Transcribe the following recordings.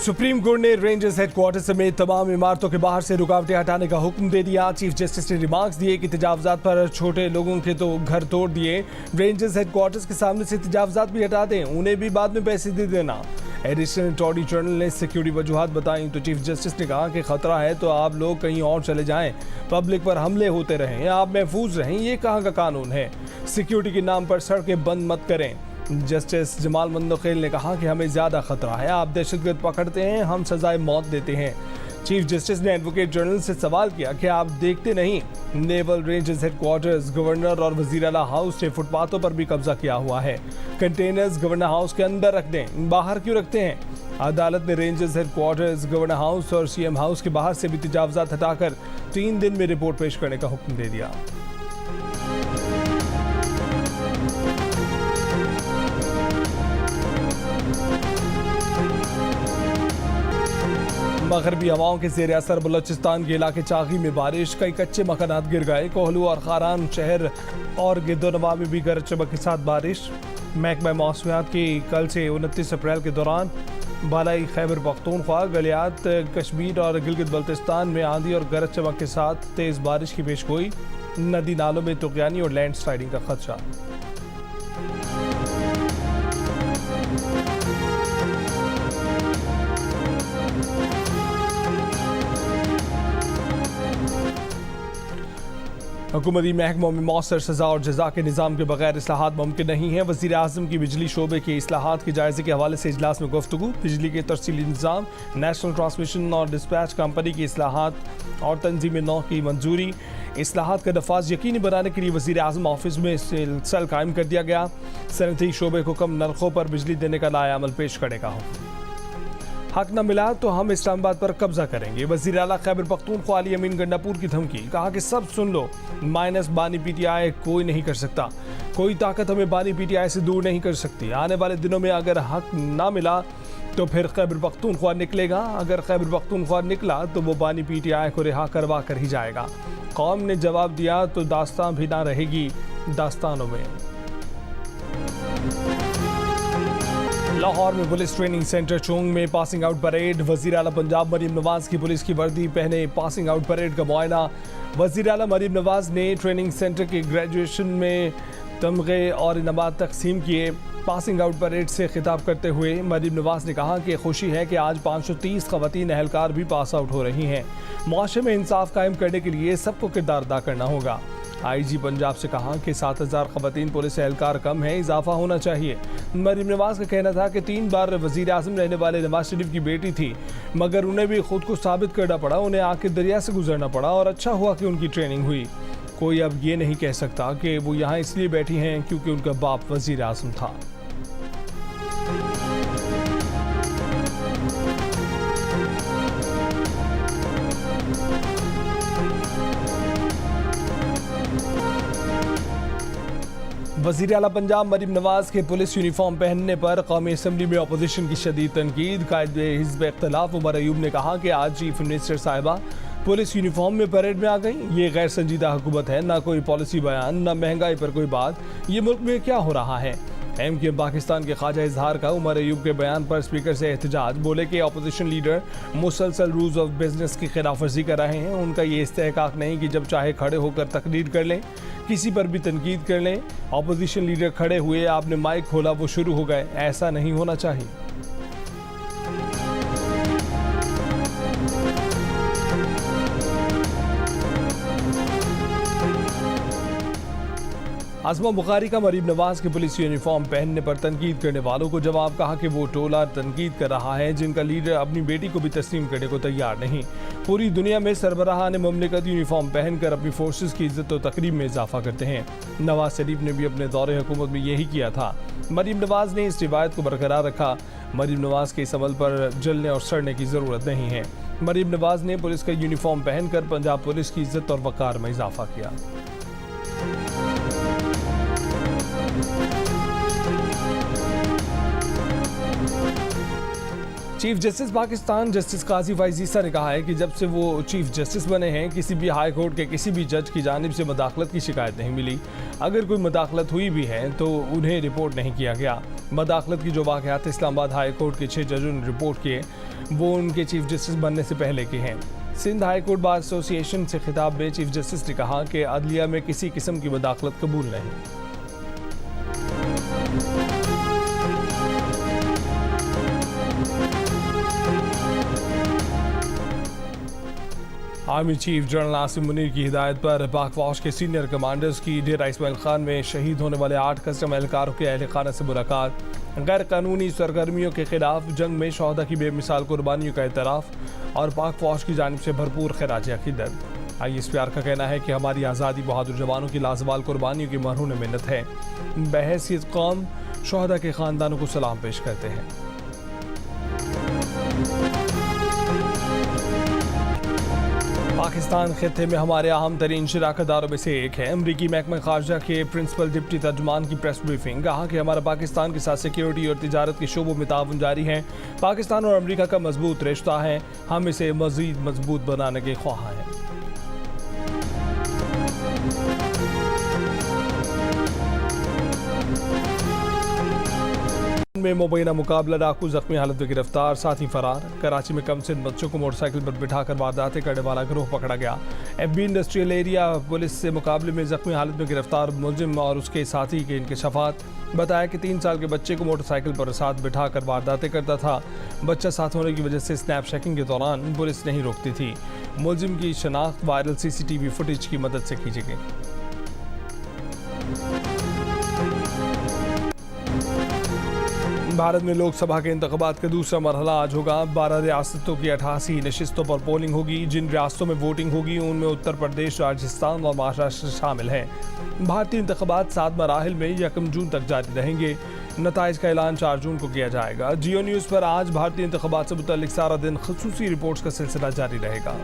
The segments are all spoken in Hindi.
सुप्रीम कोर्ट ने रेंजर्स हेडक्वार्टर समेत तमाम इमारतों के बाहर से रुकावटें हटाने का हुक्म दे दिया। चीफ जस्टिस ने रिमार्क्स दिए कि तजावजात पर छोटे लोगों के तो घर तोड़ दिए, रेंजर्स हेडक्वार्टर्स के सामने से तजावजात भी हटा दें, उन्हें भी बाद में पैसे दे देना। एडिशनल अटॉर्नी जनरल ने सिक्योरिटी वजूहात बताई तो चीफ जस्टिस ने कहा कि खतरा है तो आप लोग कहीं और चले जाएं, पब्लिक पर हमले होते रहें, आप महफूज रहें, ये कहाँ का कानून है। सिक्योरिटी के नाम पर सड़कें बंद मत करें। जस्टिस जमाल मंदोखेल ने कहा कि हमें ज़्यादा खतरा है, आप दहशतगर्द पकड़ते हैं, हम सजाए मौत देते हैं। चीफ जस्टिस ने एडवोकेट जनरल से सवाल किया कि आप देखते नहीं, नेवल रेंजर्स हेडक्वार्टर्स, गवर्नर और वजीर आला हाउस ने फुटपाथों पर भी कब्जा किया हुआ है। कंटेनर्स गवर्नर हाउस के अंदर रख दें, बाहर क्यों रखते हैं। अदालत ने रेंजर्स हेडक्वार्टर्स, गवर्नर हाउस और सीएम हाउस के बाहर से भी तजावजात हटाकर 3 दिन में रिपोर्ट पेश करने का हुक्म दे दिया। मगरबी हवाओं के जेर असर बलोचिस्तान के इलाके चागी में बारिश, कई कच्चे मकानात गिर गए। कोहलू और खारान शहर और गिरदोनवा में भी गरज चमक के साथ बारिश। महकमा मौसमियात की कल से 29 अप्रैल के दौरान बालाई खैबर पख्तूनख्वा, गलियात, कश्मीर और गिलगित बल्तिस्तान में आंधी और गरज चमक के साथ तेज बारिश की पेशगोई। नदी नालों में तुगयानी और लैंड स्लाइडिंग का खदशा। हुकूमती महकमों में मौसर सजा और जजा के निज़ाम के बगैर इस्लाहात मुमकिन नहीं है। वज़ीर आज़म की बिजली शोबे के इस्लाहात के जायजे के हवाले से इजलास में गुफ्तगू। बिजली के तरसीली निज़ाम, नेशनल ट्रांसमिशन और डिस्पैच कंपनी की इस्लाहात और तंजीम नौ की मंजूरी। इस्लाहात का नफाज यकीनी बनाने के लिए वज़ीर आज़म ऑफिस में सेल कायम कर दिया गया। सनती शोबे को कम नरखों पर बिजली देने का नया अमल पेश करने का हुक्म। हक न मिला तो हम इस्लामाबाद पर कब्जा करेंगे, वज़ीर आला खैबर पख्तूनख्वा अली अमीन गंडापुर की धमकी। कहा कि सब सुन लो, माइनस बानी पीटीआई कोई नहीं कर सकता, कोई ताकत हमें बानी पीटीआई से दूर नहीं कर सकती। आने वाले दिनों में अगर हक ना मिला तो फिर खैबर पख्तूनख्वा निकलेगा, अगर खैबर पख्तूनख्वा निकला तो वो बानी पीटीआई को रिहा करवा कर ही जाएगा। कौम ने जवाब दिया तो दास्तां भी ना रहेगी दास्तानों में। लाहौर में पुलिस ट्रेनिंग सेंटर चोंग में पासिंग आउट परेड। वज़ीर आला पंजाब मरीम नवाज की पुलिस की वर्दी पहने पासिंग आउट परेड का मुआयना। वज़ीर आला मरीम नवाज ने ट्रेनिंग सेंटर के ग्रेजुएशन में तमगे और इनामात तकसीम किए। पासिंग आउट परेड से खिताब करते हुए मरीम नवाज ने कहा कि खुशी है कि आज 530 ख़वातीन एहलकार भी पास आउट हो रही हैं। मुआशरे में इंसाफ कायम करने के लिए सबको किरदार अदा करना होगा। आईजी पंजाब से कहा कि 7000 ख़वातीन पुलिस एहलकार कम है, इजाफा होना चाहिए। मरीम नवाज का कहना था कि 3 बार वज़ीर आज़म रहने वाले नवाज शरीफ की बेटी थी, मगर उन्हें भी खुद को साबित करना पड़ा, उन्हें आग के दरिया से गुजरना पड़ा और अच्छा हुआ कि उनकी ट्रेनिंग हुई। कोई अब ये नहीं कह सकता कि वो यहाँ इसलिए बैठी हैं क्योंकि उनका बाप वज़ीर आज़म था। वज़ीर आला पंजाब मरीम नवाज के पुलिस यूनिफॉर्म पहनने पर कौमी असम्बली में अपोजिशन की शदीद तनकीद। कायद हिज़्ब इख्तिलाफ उमर अयूब ने कहा कि आज चीफ मिनिस्टर साहिबा पुलिस यूनिफॉर्म में परेड में आ गई, ये गैर संजीदा हुकूमत है, ना कोई पॉलिसी बयान, ना महंगाई पर कोई बात, ये मुल्क में क्या हो रहा है। एमक्यूएम पाकिस्तान के ख्वाजा इजहार का उमर अयूब के बयान पर स्पीकर से एहतजाज। बोले कि अपोजिशन लीडर मुसलसल रूल्स ऑफ बिजनेस की खिलाफ वर्जी कर रहे हैं, उनका ये इस्तेहकाक नहीं कि जब चाहे खड़े होकर तकरीर कर लें, किसी पर भी तनकीद कर लें। अपोजिशन लीडर खड़े हुए, आपने माइक खोला, वो शुरू हो गए, ऐसा नहीं होना चाहिए। आज़मा बुखारी का मरीम नवाज के पुलिस यूनिफॉर्म पहनने पर तनकीद करने वालों को जवाब। कहा कि वो टोला तनकीद कर रहा है जिनका लीडर अपनी बेटी को भी तस्लीम करने को तैयार नहीं। पूरी दुनिया में सरबराहान मुमलिकत यूनिफॉर्म पहनकर अपनी फोर्सेस की इज्जत और तकरीब में इजाफा करते हैं। नवाज शरीफ ने भी अपने दौरे हुकूमत में यही किया था। मरीम नवाज ने इस रिवायत को बरकरार रखा। मरीम नवाज के इस अमल पर जलने और सड़ने की ज़रूरत नहीं है। मरीम नवाज ने पुलिस का यूनिफॉर्म पहनकर पंजाब पुलिस की इज्जत और वक़ार में इजाफा किया। चीफ जस्टिस पाकिस्तान जस्टिस काजी फैज़ ईसा ने कहा है कि जब से वो चीफ जस्टिस बने हैं किसी भी हाई कोर्ट के किसी भी जज की जानिब से मदाखलत की शिकायत नहीं मिली। अगर कोई मदाखलत हुई भी है तो उन्हें रिपोर्ट नहीं किया गया। मदाखलत की जो वाक़यात इस्लामाबाद हाई कोर्ट के 6 जजों ने रिपोर्ट किए वो उनके चीफ जस्टिस बनने से पहले के हैं। Sindh high court bar association से खिताब में चीफ जस्टिस ने कहा कि अदलिया में किसी किस्म की मदाखलत कबूल नहीं। Army chief general Asim Munir की हिदायत पर पाक फौज के सीनियर कमांडर्स की डेरा इस्माइल खान में शहीद होने वाले 8 कस्टम एहलकारों के अहल खाना से मुलाकात। गैर कानूनी सरगर्मियों के खिलाफ जंग में शहदा की बेमिसाल कुर्बानियों का एतराफ़ और पाक फौज की जानिब से भरपूर खिराज अक़ीदत। ISPR का कहना है कि हमारी आज़ादी बहादुर जवानों की लाजवाल कुर्बानियों की मरहून मिन्नत है। बहैसियत कौम शहदा के ख़ानदानों को सलाम पेश करते हैं। पाकिस्तान खित्ते में हमारे अहम तरीन शराकतदारों में से एक है। अमरीकी महकमा खारजा के प्रिंसिपल डिप्टी तर्जुमान की प्रेस ब्रीफिंग। कहा कि हमारा पाकिस्तान के साथ सिक्योरिटी और तिजारत के शोबों में ताउन जारी है। पाकिस्तान और अमरीका का मजबूत रिश्ता है, हम इसे मजीद मजबूत बनाने के ख्वाह हैं। में मुबैना मुकाबला डाकू जख्मी हालत में गिरफ्तार, साथ ही फरार। कराची में कम सिन बच्चों को मोटरसाइकिल पर बिठाकर वारदातें करने वाला गिरोह पकड़ा गया। FB इंडस्ट्रियल एरिया पुलिस से मुकाबले में जख्मी हालत में गिरफ्तार मुलजिम और उसके साथी के इंकशाफात। बताया कि 3 साल के बच्चे को मोटरसाइकिल पर साथ बिठाकर वारदातें करता था। बच्चा साथ होने की वजह से स्नैप चेकिंग के दौरान पुलिस नहीं रोकती थी। मुलजिम की शनाख्त वायरल CCTV फुटेज की मदद से की गई। भारत में लोकसभा के इंतखाबात का दूसरा मरहला आज होगा। 12 रियासतों की 88 नशिस्तों पर पोलिंग होगी। जिन रियासतों में वोटिंग होगी उनमें उत्तर प्रदेश, राजस्थान और महाराष्ट्र शामिल हैं। भारतीय इंतखाबात 7 मराहिल में 1 जून तक जारी रहेंगे। नताइज का ऐलान 4 जून को किया जाएगा। जियो न्यूज़ पर आज भारतीय इंतखाबात से मुतल्लिक सारा दिन खुसूसी रिपोर्ट्स का सिलसिला जारी रहेगा।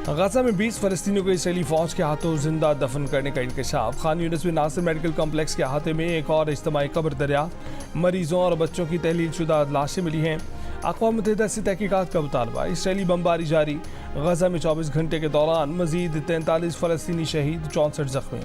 गाजा में 20 फलस्तीनियों को इसराइली फौज के हाथों जिंदा दफन करने का इंकशाफ। खान यूनिस में नासिर मेडिकल कॉम्प्लेक्स के अहाते में एक और इज्तिमाई कब्र दरियाफ्त। मरीजों और बच्चों की तहलील शुदा लाशें मिली हैं। अक़वाम मुत्तहिदा से तहकीकात का मुतालबा। इसराइली बमबारी जारी। गाजा में 24 घंटे के दौरान मजीद 43 फलस्तीनी शहीद, 64 जख्मी।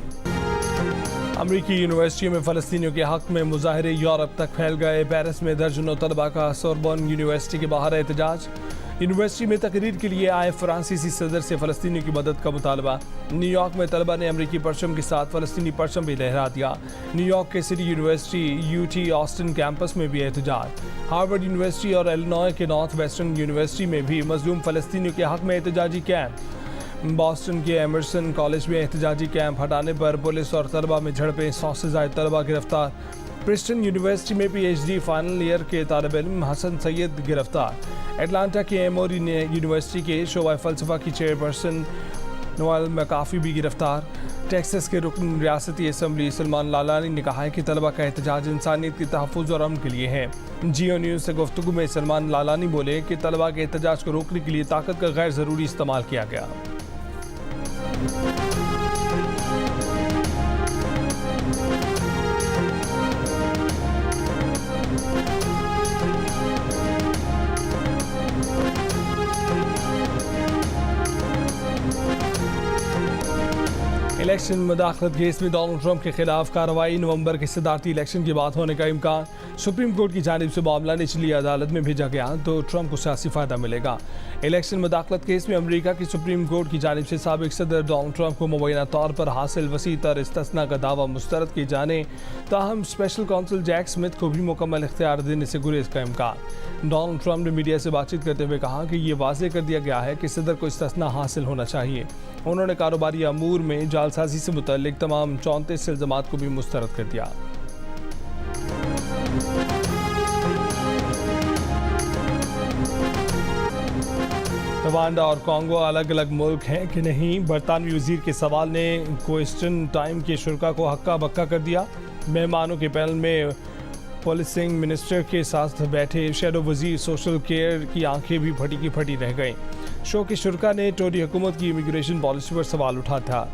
अमरीकी यूनिवर्सिटियों में फलस्तीनियों के हक में मुजाहरे यूरोप तक फैल गए। पेरिस में दर्जनों तलबा का सोरबोन यूनिवर्सिटी के बाहर एहतजाज। यूनिवर्सिटी में तकरीर के लिए आए फ्रांसीसी सदर से फलस्तीनियों की मदद का मुतालबा। न्यूयॉर्क में तलबा ने अमरीकी परचम के साथ फलस्तीनी परचम भी लहरा दिया। न्यूयॉर्क के city university UT Austin campus में भी एहतजाज। हार्वर्ड यूनिवर्सिटी और इलिनॉय के नॉर्थ वेस्टर्न यूनिवर्सिटी में भी मजलूम फलस्तीनियों के हक में एहतजाजी कैंप। बॉस्टन के एमर्सन कॉलेज में एहतजाजी कैंप हटाने पर पुलिस और तलबा में झड़पें, 100 से ज़ायद तलबा गिरफ्तार। प्रिस्टन यूनिवर्सिटी में PhD फाइनल ईयर के तालिब इल्म हसन सैयद गिरफ्तार। एटलांटा के एमोरी यूनिवर्सिटी के शोबा फ़लसफ़ा की चेयरपर्सन नोएल मैकाफी भी गिरफ्तार। टेक्सास के रुकन रियासती असम्बली सलमान लालानी ने कहा है कि तलबा का एहतजाज इंसानियत के तहफ़्फ़ुज़ और अमन के लिए है। जियो न्यूज़ से गुफ्तगू में सलमान लालानी बोले कि तलबा के एहतजाज को रोकने के लिए ताकत का गैर ज़रूरी इस्तेमाल किया गया। इलेक्शन मुदाखलत केस में डोनाल्ड ट्रंप के खिलाफ कार्रवाई। नवंबर के सदारती इलेक्शन के बाद होने का इम्कान। सुप्रीम कोर्ट की जानिब से मामला निचली अदालत में भेजा गया तो ट्रंप को सियासी फ़ायदा मिलेगा। इलेक्शन मुदाखलत केस में अमरीका की सुप्रीम कोर्ट की जानिब से साबिक सदर डोनाल्ड ट्रंप को मुबैना तौर पर हासिल वसी तर इस्तिस्ना का दावा मुस्तरद किए जाने, ताहम स्पेशल कौंसल जैक स्मिथ को भी मुकम्मल इख्तियार देने से गुरेज का इम्कान। डोनाल्ड ट्रंप ने मीडिया से बातचीत करते हुए कहा कि ये वाज़ेह कर दिया गया है कि सदर को इस्तिस्ना हासिल होना चाहिए। उन्होंने कारोबारी अमूर में जालसाजी से मुतल्लिक तमाम 34 इल्ज़ामात को भी मुस्तरद कर दिया। रवांडा और कॉन्गो अलग अलग मुल्क हैं कि नहीं? बरतानवी वजीर के सवाल ने क्वेश्चन टाइम के शुरा को हक्का बक्का कर दिया। मेहमानों के पैनल में पॉलिसिंग मिनिस्टर के साथ बैठे शैडो वजीर सोशल केयर की आंखें भी फटी की फटी रह गईं। शो के शुरा ने टोरी हुकूमत की इमिग्रेशन पॉलिसी पर सवाल उठा था।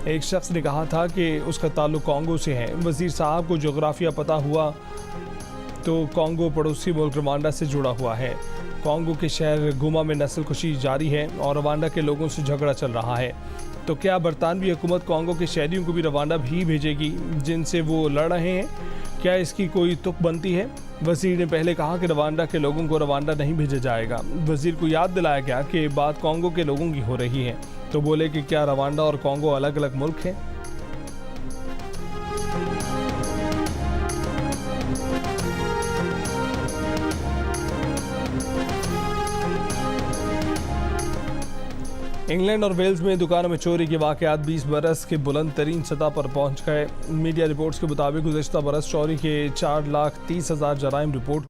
एक शख्स ने कहा था कि उसका ताल्लुक कॉन्गो से है। वजीर साहब को जोग्राफिया पता हुआ तो कॉन्गो पड़ोसी मुल्क रवांडा से जुड़ा हुआ है। कॉन्गो के शहर गुमा में नस्लकुशी जारी है और रवांडा के लोगों से झगड़ा चल रहा है। तो क्या बरतानवी हुकूमत कॉन्गो के शहरियों को भी रवांडा भी भेजेगी जिनसे वो लड़ रहे हैं? क्या इसकी कोई तुक बनती है? वजीर ने पहले कहा कि रवांडा के लोगों को रवांडा नहीं भेजा जाएगा। वजीर को याद दिलाया गया कि बात कॉन्गो के लोगों की हो रही है, तो बोले कि क्या रवांडा और कॉन्गो अलग अलग मुल्क हैं? इंग्लैंड और वेल्स में दुकानों में चोरी के वाकयात 20 बरस के बुलंद तरीन सतह पर पहुंच गए। मीडिया रिपोर्ट्स के मुताबिक गुज़श्ता बरस चोरी के 4,30,000 जराइम रिपोर्ट